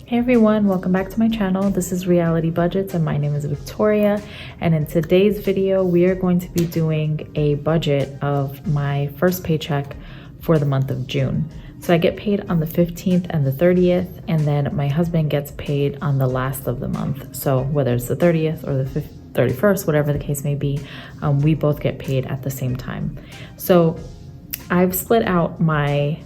Hey everyone, welcome back to my channel. This is Reality Budgets and my name is Victoria, and in today's video we are going to be doing a budget of my first paycheck for the month of June. So I get paid on the 15th and the 30th, and then my husband gets paid on the last of the month. So whether it's the 30th or the 31st, whatever the case may be, we both get paid at the same time. So I've split out my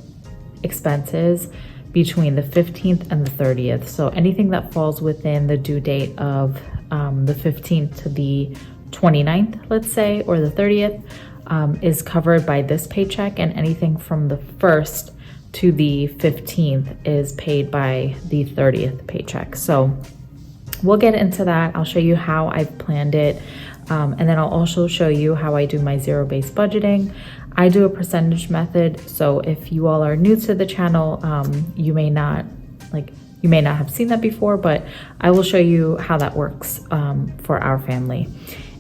expenses between the 15th and the 30th. So anything that falls within the due date of the 15th to the 29th, let's say, or the 30th, is covered by this paycheck, and anything from the 1st to the 15th is paid by the 30th paycheck. So we'll get into that. I'll show you how I've planned it. And then I'll also show you how I do my zero-based budgeting. I do a percentage method, so if you all are new to the channel, you may not have seen that before, but I will show you how that works for our family.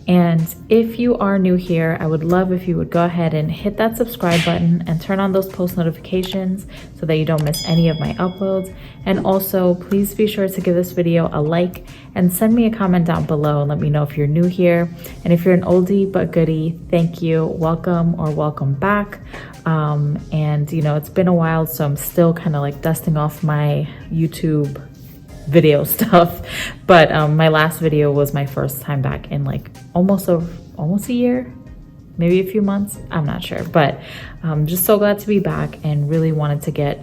And if you are new here, I would love if you would go ahead and hit that subscribe button and turn on those post notifications so that you don't miss any of my uploads. And also, please be sure to give this video a like and send me a comment down below and let me know if you're new here. And if you're an oldie but goodie, thank you, welcome or welcome back. And you know, it's been a while, so I'm still kind of like dusting off my YouTube video stuff, but my last video was my first time back in like almost a year, maybe a few months, I'm not sure, but I'm just so glad to be back and really wanted to get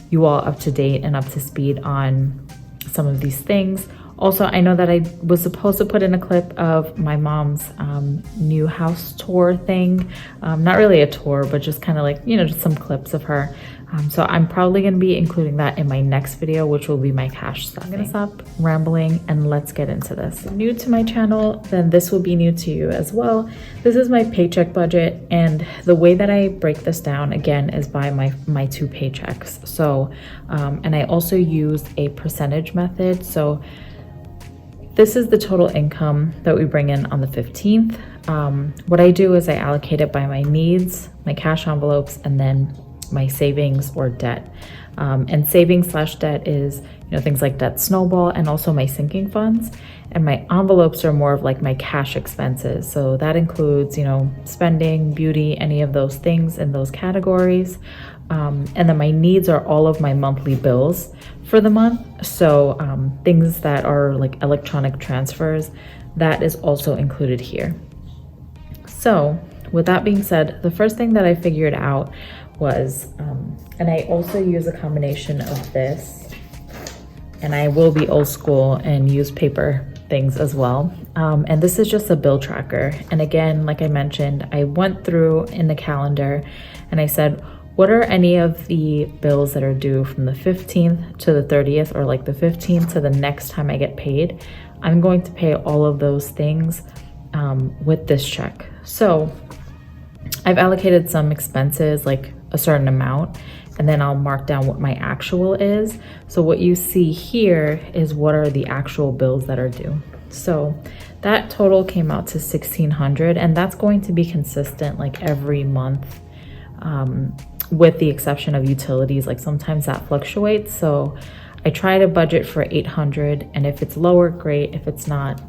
you all up to date and up to speed on some of these things. Also, I know that I was supposed to put in a clip of my mom's new house tour thing. Not really a tour, but just kind of like, you know, just some clips of her. So I'm probably going to be including that in my next video, which will be my cash stuff. I'm going to stop rambling and let's get into this. If you're new to my channel, then this will be new to you as well. This is my paycheck budget, and the way that I break this down again is by my two paychecks. So, and I also use a percentage method. So this is the total income that we bring in on the 15th. What I do is I allocate it by my needs, my cash envelopes, and then my savings or debt. And savings / debt is, you know, things like debt snowball and also my sinking funds. And my envelopes are more of like my cash expenses. So that includes, you know, spending, beauty, any of those things in those categories. And then my needs are all of my monthly bills for the month. So things that are like electronic transfers, that is also included here. So with that being said, the first thing that I figured out was, and I also use a combination of this, and I will be old school and use paper things as well. And this is just a bill tracker. And again, like I mentioned, I went through in the calendar and I said, what are any of the bills that are due from the 15th to the 30th, or like the 15th to the next time I get paid? I'm going to pay all of those things with this check. So I've allocated some expenses, like a certain amount, and then I'll mark down what my actual is. So what you see here is what are the actual bills that are due. So that total came out to $1,600, and that's going to be consistent like every month, with the exception of utilities. Like sometimes that fluctuates. So I try to budget for $800, and if it's lower, great. If it's not,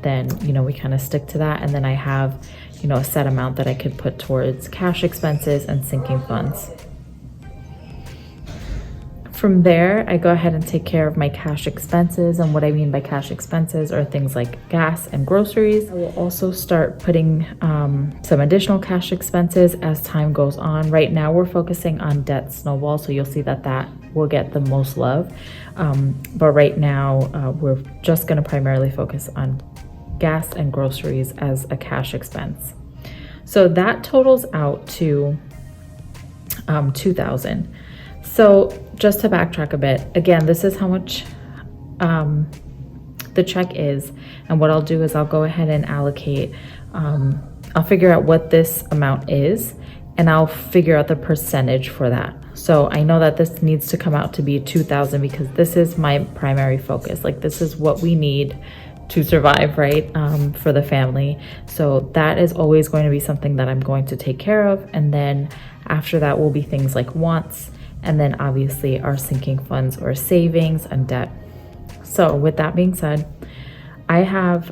then, you know, we kind of stick to that. And then I have, you know, a set amount that I could put towards cash expenses and sinking funds. From there, I go ahead and take care of my cash expenses. And what I mean by cash expenses are things like gas and groceries. I will also start putting some additional cash expenses as time goes on. Right now, we're focusing on debt snowball, so you'll see that that will get the most love. But right now, we're just going to primarily focus on gas and groceries as a cash expense. So that totals out to $2,000. So just to backtrack a bit, again, this is how much the check is. And what I'll do is I'll go ahead and allocate, I'll figure out what this amount is, and I'll figure out the percentage for that. So I know that this needs to come out to be $2,000 because this is my primary focus. Like this is what we need to survive, right, for the family. So that is always going to be something that I'm going to take care of. And then after that will be things like wants, and then obviously our sinking funds or savings and debt. So with that being said, I have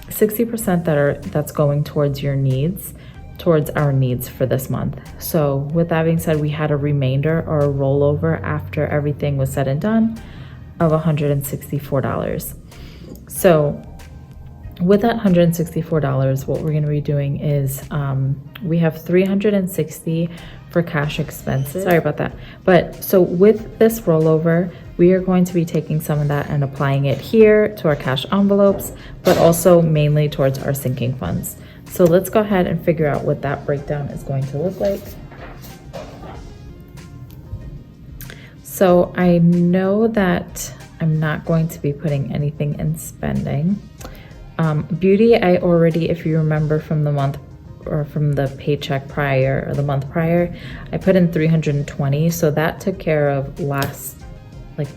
60% that's going towards your needs, towards our needs for this month. So with that being said, we had a remainder or a rollover after everything was said and done of $164. So with that $164, what we're going to be doing is we have $360 for cash expenses. Sorry about that. But so with this rollover, we are going to be taking some of that and applying it here to our cash envelopes, but also mainly towards our sinking funds. So let's go ahead and figure out what that breakdown is going to look like. So I know that I'm not going to be putting anything in spending. Beauty, I already, if you remember from the month or from the paycheck prior or the month prior, I put in 320. So that took care of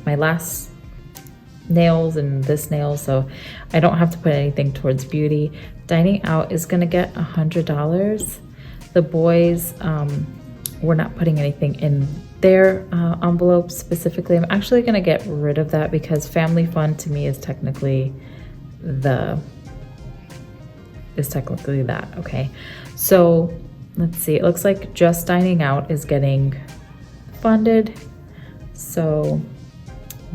my last nails and this nail. So I don't have to put anything towards beauty. Dining out is gonna get $100. The boys, we're not putting anything in their envelopes specifically. I'm actually gonna get rid of that because family fun to me is technically that, okay? So let's see, it looks like just dining out is getting funded. So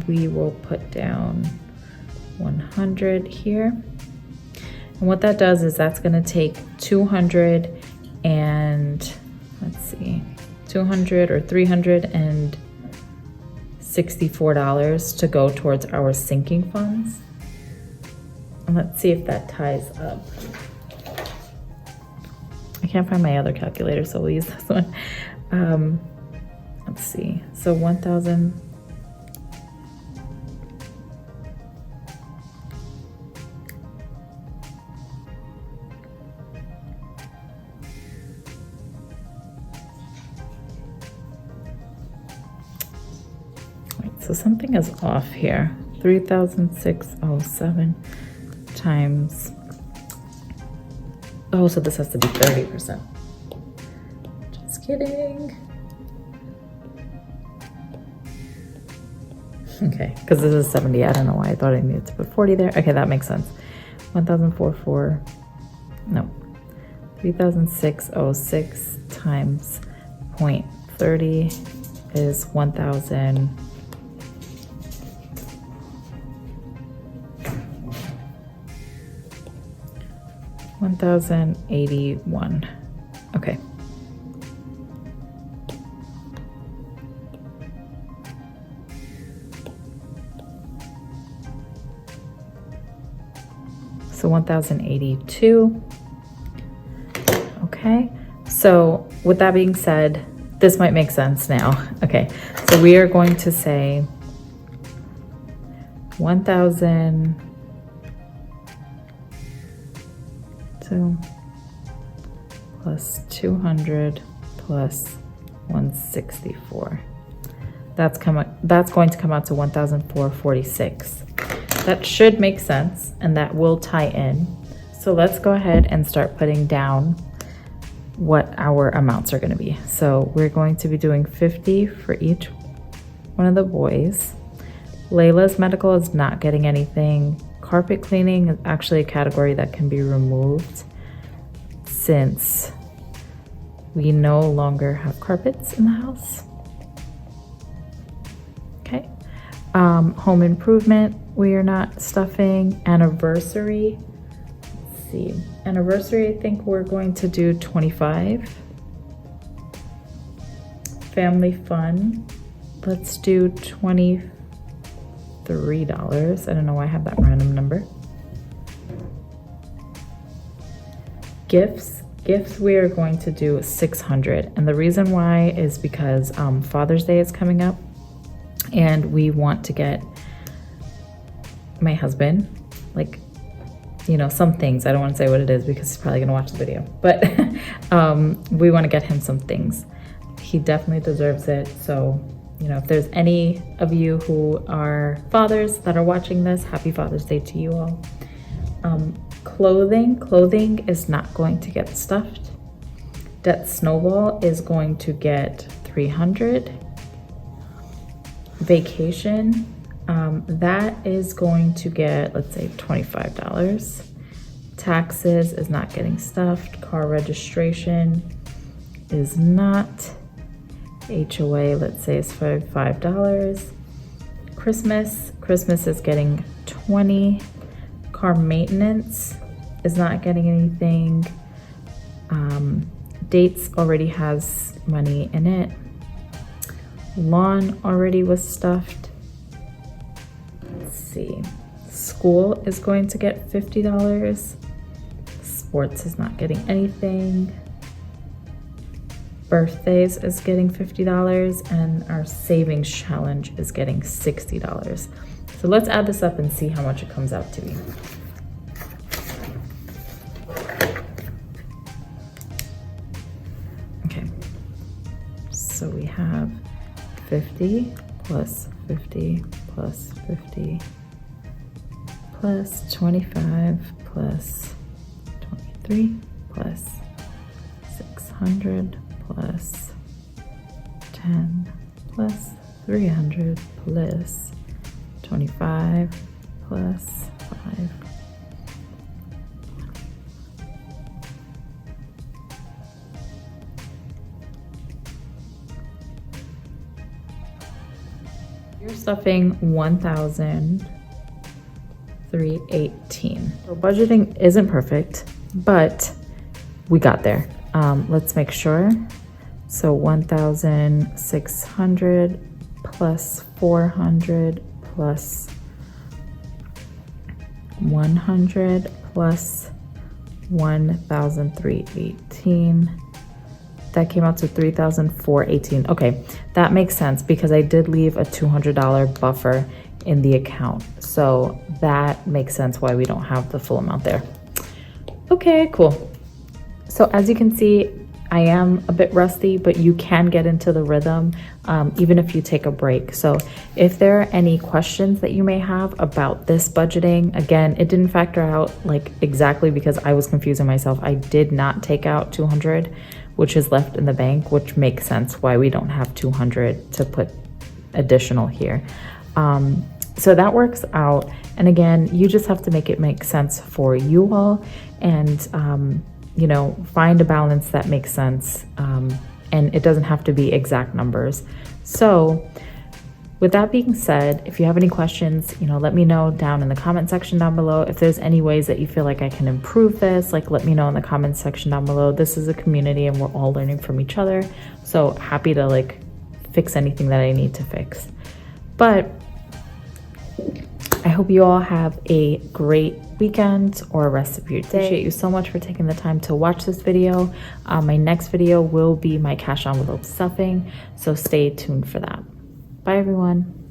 we will put down 100 here. And what that does is that's gonna take 200 and let's see, 200 or $364 to go towards our sinking funds. And let's see if that ties up. I can't find my other calculator, so we'll use this one. Let's see, so 1,000. So something is off here. 3,607 times. Oh, so this has to be 30%. Just kidding. Okay, because this is 70. I don't know why I thought I needed to put 40 there. Okay, that makes sense. 3,606 times 0.30 is 1,000. 1,081. Okay. So 1,082. Okay. So with that being said, this might make sense now. Okay. So we are going to say 1,000 plus 200 plus 164. That's going to come out to 1,446. That should make sense, and that will tie in. So let's go ahead and start putting down what our amounts are going to be. So we're going to be doing 50 for each one of the boys. Layla's medical is not getting anything. Carpet cleaning is actually a category that can be removed since we no longer have carpets in the house. Okay. Home improvement, we are not stuffing. Anniversary, let's see. Anniversary, I think we're going to do 25. Family fun, let's do $23. I don't know why I have that random number. Gifts we are going to do 600, and the reason why is because Father's Day is coming up, and we want to get my husband, like, you know, some things. I don't want to say what it is because he's probably gonna watch the video, but we want to get him some things. He definitely deserves it. So, you know, if there's any of you who are fathers that are watching this, happy Father's Day to you all. Clothing is not going to get stuffed. Debt Snowball is going to get 300. Vacation, That is going to get, let's say, $25. Taxes is not getting stuffed. Car registration is not. HOA, let's say, is $5. Christmas is getting 20. Car maintenance is not getting anything. Dates already has money in it. Lawn already was stuffed. Let's see. School is going to get $50. Sports is not getting anything. Birthdays is getting $50, and our savings challenge is getting $60. So let's add this up and see how much it comes out to be. Okay, so we have 50 plus 50 plus 50 plus 25 plus 23 plus 600 plus 10 plus 300 plus 25 plus 5. You're stuffing 1,318. So budgeting isn't perfect, but we got there. Let's make sure. So 1,600 plus 400 plus 100 plus 1,318. That came out to 3,418. Okay, that makes sense because I did leave a $200 buffer in the account. So that makes sense why we don't have the full amount there. Okay, cool. So as you can see, I am a bit rusty, but you can get into the rhythm even if you take a break. So if there are any questions that you may have about this budgeting, again, it didn't factor out like exactly because I was confusing myself. I did not take out 200, which is left in the bank, which makes sense why we don't have 200 to put additional here. So that works out. And again, you just have to make it make sense for you all and, you know, find a balance that makes sense. And it doesn't have to be exact numbers. So with that being said, if you have any questions, you know, let me know down in the comment section down below. If there's any ways that you feel like I can improve this, like let me know in the comment section down below. This is a community and we're all learning from each other. So happy to like fix anything that I need to fix. But I hope you all have a great weekend or rest of your day. Appreciate you so much for taking the time to watch this video. My next video will be my cash envelope stuffing, so stay tuned for that. Bye everyone.